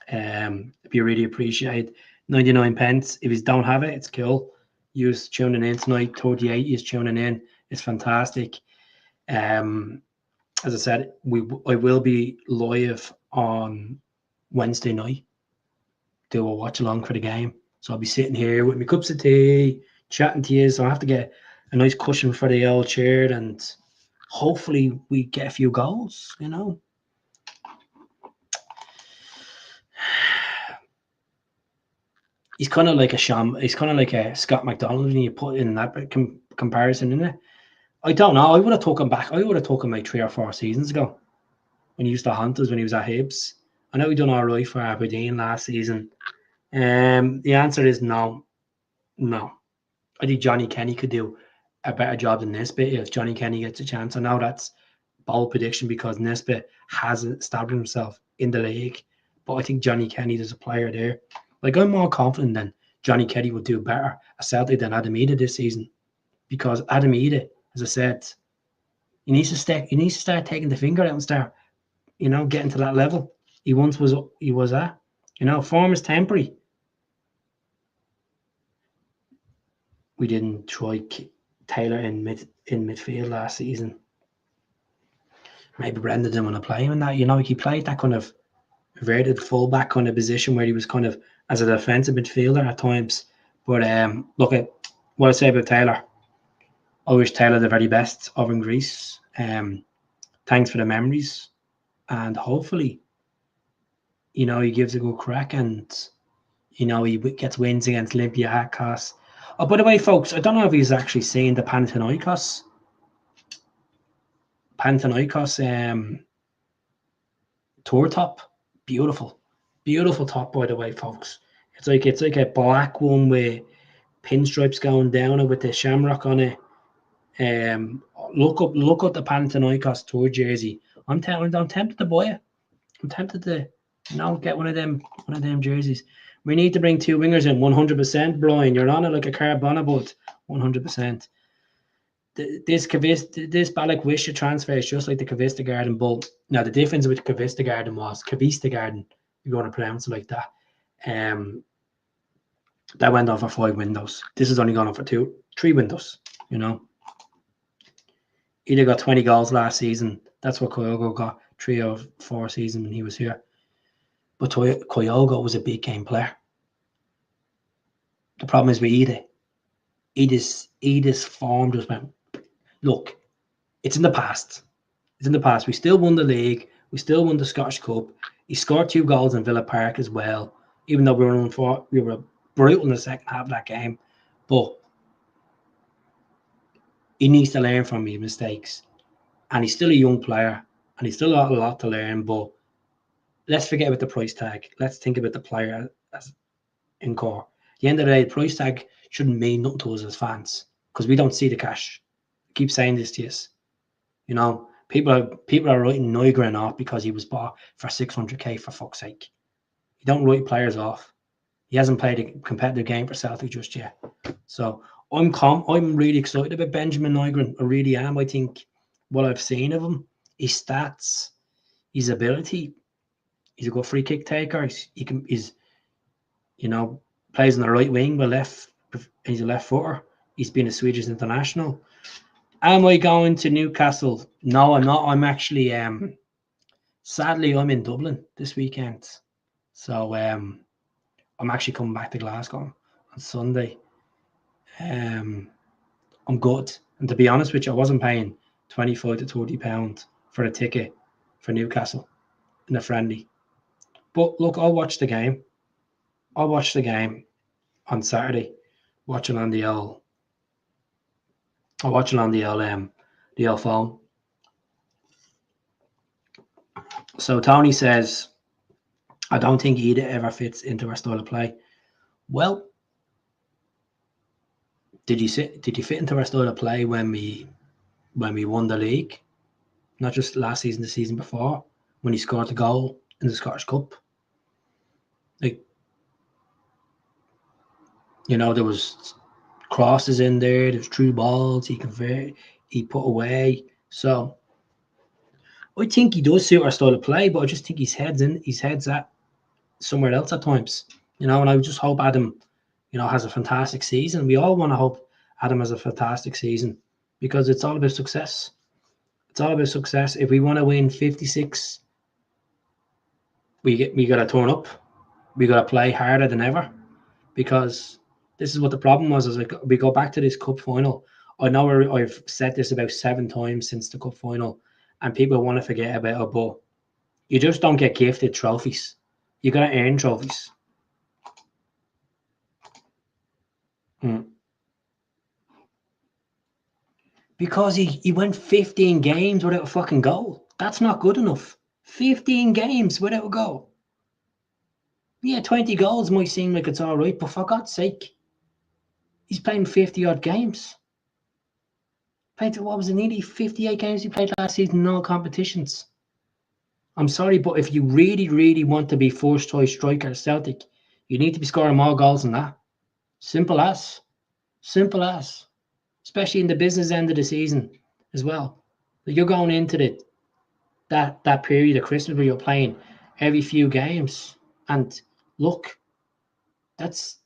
If you really appreciate 99 pence. If you don't have it, it's cool. You's tuning in tonight. 38 is tuning in. It's fantastic. As I said, I will be live on Wednesday night. Do a watch along for the game. So I'll be sitting here with my cups of tea, chatting to you. So I have to get a nice cushion for the old chair, and hopefully we get a few goals, He's kind of like a Scott McDonald when you put in that comparison, isn't it? I don't know. I would have took him back. I would have took him like 3 or 4 seasons ago when he used to hunt us when he was at Hibs. I know he done all right for Aberdeen last season. The answer is no. I think Johnny Kenny could do a better job than Nisbet if Johnny Kenny gets a chance. I know that's bold prediction because Nisbet hasn't established himself in the league, but I think Johnny Kenny is a player there. Like, I'm more confident than Johnny Kenny would do better at Celtic than Adamida this season. because Adam Ida, as I said, he needs to start taking the finger out and start, getting to that level he was at. Form is temporary. We didn't try Taylor in midfield last season. Maybe Brendan didn't want to play him in that. He played that kind of inverted fullback kind of position where he was kind of as a defensive midfielder at times. But look at what I say about Taylor. I wish Taylor the very best over in Greece. Thanks for the memories, and hopefully, he gives a good crack, and he gets wins against Olympiacos. Oh, by the way, folks, I don't know if he's actually seen the Panathinaikos tour top. Beautiful top, by the way, folks. It's like a black one with pinstripes going down it with the shamrock on it. Look up the Panathinaikos tour jersey. I'm tempted to buy it. I'm tempted to get one of them jerseys. We need to bring 2 wingers in 100%, Brian. You're on it like a carbona, but 100%. This Balikwisha transfer is just like the Kavista Garden, but now the difference with Kavista Garden was Kavista Garden, you're going to pronounce it like that. That went on for 5 windows. This is only gone on for 3 windows. Either got 20 goals last season. That's what Kyogo got 3 or 4 seasons when he was here. But Kyogo was a big game player. The problem is with Ida. Ida's form just went. Look, it's in the past. We still won the league. We still won the Scottish Cup. He scored 2 goals in Villa Park as well. Even though we were brutal in the second half of that game, but he needs to learn from his mistakes. And he's still a young player, and he's still got a lot to learn. But let's forget about the price tag. Let's think about the player as in core. At the end of the day, the price tag shouldn't mean nothing to us as fans because we don't see the cash. I keep saying this to you. People are writing Nygren off because he was bought for 600k for fuck's sake. You don't write players off. He hasn't played a competitive game for Celtic just yet. So I'm really excited about Benjamin Nygren. I really am. I think what I've seen of him, his stats, his ability, he's a good free kick taker. He's plays on the right wing, he's a left footer. He's been a Swedish international. Am I going to Newcastle? No, I'm not. I'm actually sadly I'm in Dublin this weekend. So I'm actually coming back to Glasgow on Sunday. I'm good. And to be honest with you, I wasn't paying £25 to £30 for a ticket for Newcastle in a friendly. But look, I'll watch the game. On Saturday. Watching on the old phone. So Tony says, I don't think Ida ever fits into our style of play. Well, did you fit into our style of play when we won the league? Not just last season, the season before, when he scored the goal in the Scottish Cup. Like, there was crosses in there, there's true balls he put away. So I think he does suit our style of play, but I just think his head's at somewhere else at times. And I just hope Adam, has a fantastic season. We all want to hope Adam has a fantastic season because it's all about success. It's all about success. If we want to win 56, we got to turn up. We got to play harder than ever because this is what the problem was. Is like we go back to this cup final. I know I've said this about 7 times since the cup final, and people want to forget about it, but you just don't get gifted trophies. You got to earn trophies. Because he went 15 games without a fucking goal. That's not good enough. 15 games without a goal. Yeah, 20 goals might seem like it's all right, but for God's sake, he's playing 50-odd games. Nearly 58 games he played last season in all competitions. I'm sorry, but if you really, really want to be first choice striker at Celtic, you need to be scoring more goals than that. Simple as. especially in the business end of the season as well. You're going into that period of Christmas where you're playing every few games, and look, that's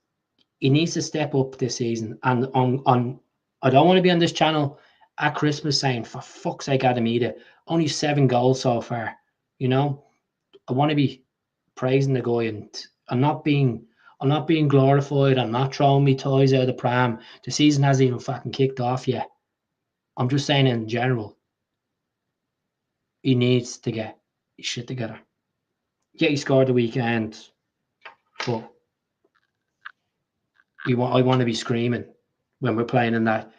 he needs to step up this season. And on I don't want to be on this channel at Christmas saying, for fuck's sake, Adamita, only 7 goals so far. You know, I want to be praising the guy, and I'm not being glorified. I'm not throwing me toys out of the pram. The season hasn't even fucking kicked off yet. I'm just saying in general, he needs to get his shit together. Yeah, he scored the weekend, but I want to be screaming when we're playing in that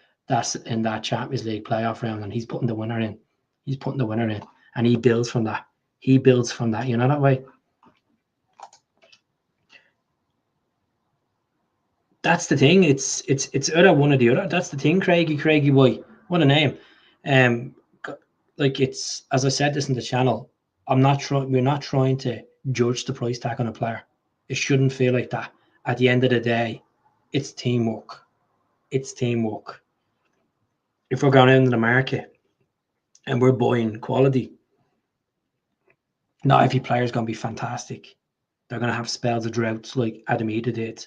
Champions League playoff round, and he's putting the winner in. He's putting the winner in, and he builds from that. He builds from that. You know that way. That's the thing. It's either one or the other. That's the thing, Craigie boy. What a name. Like, it's, as I said this in the channel, we're not trying to judge the price tag on a player. It shouldn't feel like that. At the end of the day, it's teamwork. It's teamwork. If we're going into the market and we're buying quality, not every player is going to be fantastic. They're going to have spells of droughts like Adamita did.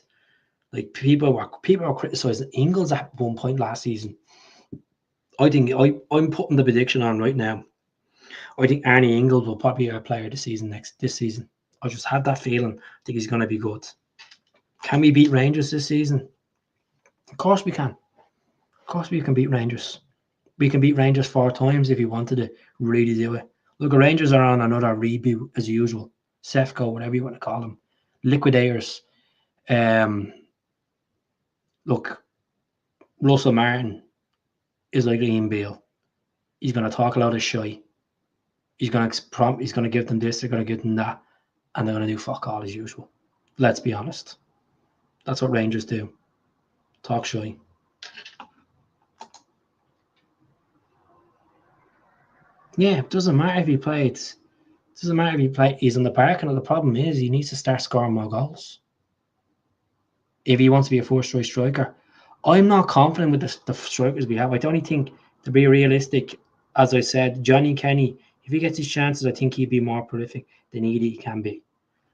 Like, people were criticizing Ingles at one point last season. I think I'm putting the prediction on right now. I think Arnie Ingles will probably be our player this season. I just had that feeling. I think he's going to be good. Can we beat Rangers this season? Of course we can. Of course we can beat Rangers. We can beat Rangers 4 times if you wanted to really do it. Look, the Rangers are on another reboot as usual. Sefco, whatever you want to call them. Liquidators. Look, Russell Martin is like Ian Beale. He's going to talk a lot of shit. He's going to give them this, they're going to give them that, and they're going to do fuck all as usual. Let's be honest. That's what Rangers do. Talk shit. Yeah, it doesn't matter if he played. It doesn't matter if he played. He's in the park, and the problem is he needs to start scoring more goals if he wants to be a first-choice striker. I'm not confident with the strikers we have. I don't think, to be realistic, as I said, Johnny Kenny, if he gets his chances, I think he'd be more prolific than he can be.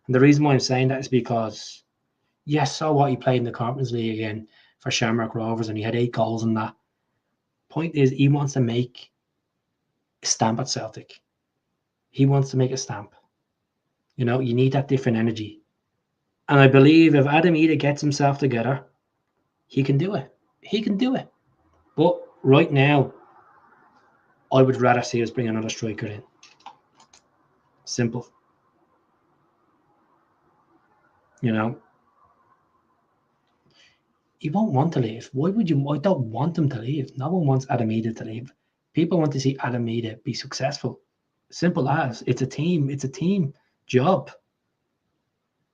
And the reason why I'm saying that is because, yes, so what, he played in the Conference League again for Shamrock Rovers, and he had 8 goals in that. Point is, he wants to make a stamp at Celtic. He wants to make a stamp. You know, you need that different energy. And I believe if Adam Ida gets himself together, he can do it. He can do it. But right now, I would rather see us bring another striker in. Simple. You know, he won't want to leave. Why would you? I don't want him to leave. No one wants Adam Ida to leave. People want to see Adam Ida be successful. Simple as. It's a team. It's a team job.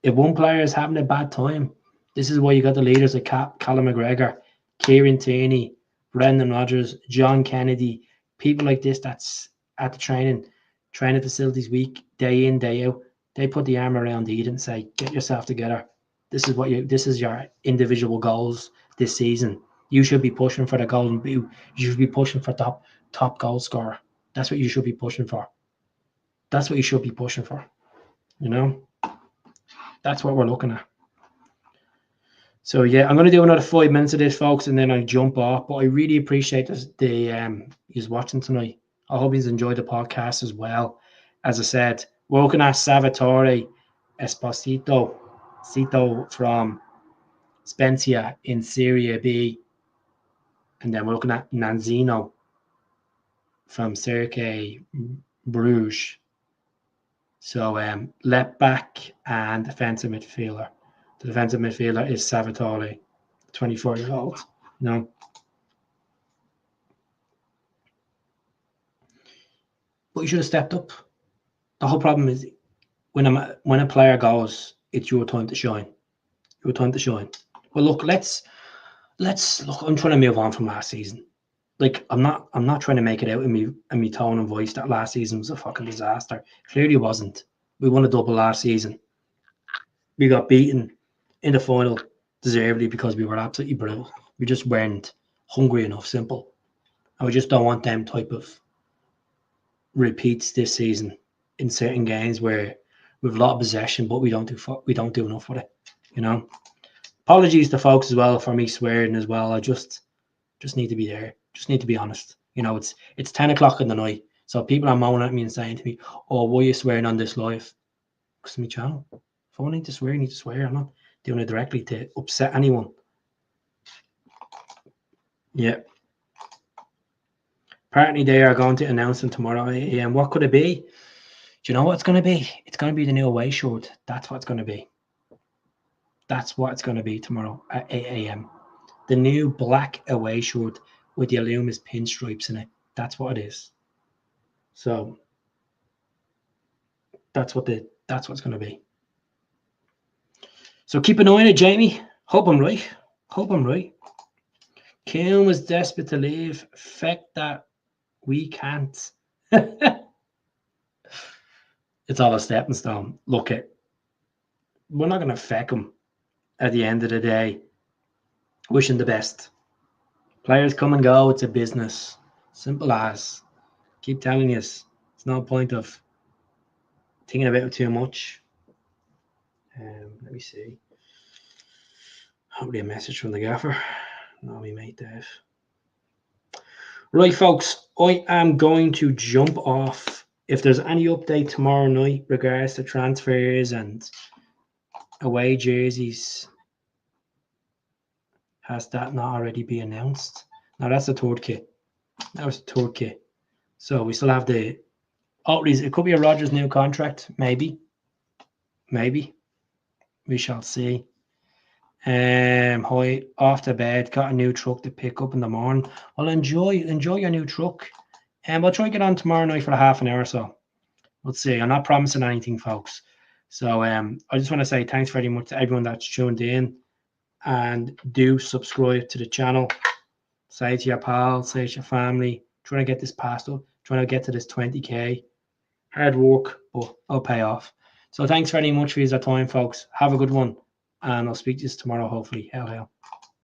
If one player is having a bad time, this is why you got the leaders like Callum McGregor, Kieran Tierney, Brendan Rodgers, John Kennedy, people like this that's at the training facilities week, day in, day out. They put the arm around Eden and say, get yourself together. This is your individual goals this season. You should be pushing for the golden boot. You should be pushing for top goal scorer. That's what you should be pushing for. That's what you should be pushing for. You know? That's what we're looking at. So yeah, I'm going to do another 5 minutes of this, folks, and then I jump off. But I really appreciate he's watching tonight. I hope he's enjoyed the podcast as well. As I said, we're looking at Salvatore Esposito from Spezia in Serie B, and then we're looking at Nanzino from Cercle Bruges. So left back and defensive midfielder. The defensive midfielder is Salvatore, 24-year-old. No. But you should have stepped up. The whole problem is when a player goes, it's your time to shine. Your time to shine. Well, look, let's look. I'm trying to move on from last season. Like, I'm not trying to make it out in me tone and voice that last season was a fucking disaster. Clearly it wasn't. We won a double last season. We got beaten in the final deservedly because we were absolutely brutal. We just weren't hungry enough. Simple. And we just don't want them type of repeats this season in certain games where we've a lot of possession, but we don't do enough with it. You know. Apologies to folks as well for me swearing as well. I just need to be there. Just need to be honest. You know, it's 10 o'clock in the night. So people are moaning at me and saying to me, "Oh, why are you swearing on this live?" Because it's my channel. If I need to swear, I need to swear. I'm not doing it directly to upset anyone. Yeah. Apparently they are going to announce them tomorrow. And what could it be? Do you know what it's going to be? It's going to be the new away shirt. That's what it's going to be. That's what it's going to be tomorrow at 8 a.m. The new black away shirt with the Illumis pinstripes in it. That's what it is. So that's what it's going to be. So keep an eye on it, Jamie. Hope I'm right. Kim was desperate to leave. Feck that we can't. It's all a stepping stone. Look, we're not going to feck him at the end of the day. Wish him the best. Players come and go. It's a business. Simple as. Keep telling you. It's no point of thinking about it too much. Let me see. Hopefully a message from the gaffer. No, me mate Dave. Right, folks. I am going to jump off. If there's any update tomorrow night regards to transfers and away jerseys, has that not already been announced? No, that's the third kit. That was the third kit. So we still have the it could be a Rodgers new contract, maybe. We shall see. Hi, off to bed, got a new truck to pick up in the morning. Well, enjoy your new truck. And we'll try to get on tomorrow night for a half an hour or so. We'll see. I'm not promising anything, folks. So I just want to say thanks very much to everyone that's tuned in. And do subscribe to the channel. Say it to your pals, say it to your family. Trying to get this past up. Trying to get to this 20k. Hard work, but it'll pay off. So thanks very much for your time, folks. Have a good one. And I'll speak to you tomorrow, hopefully. Hell.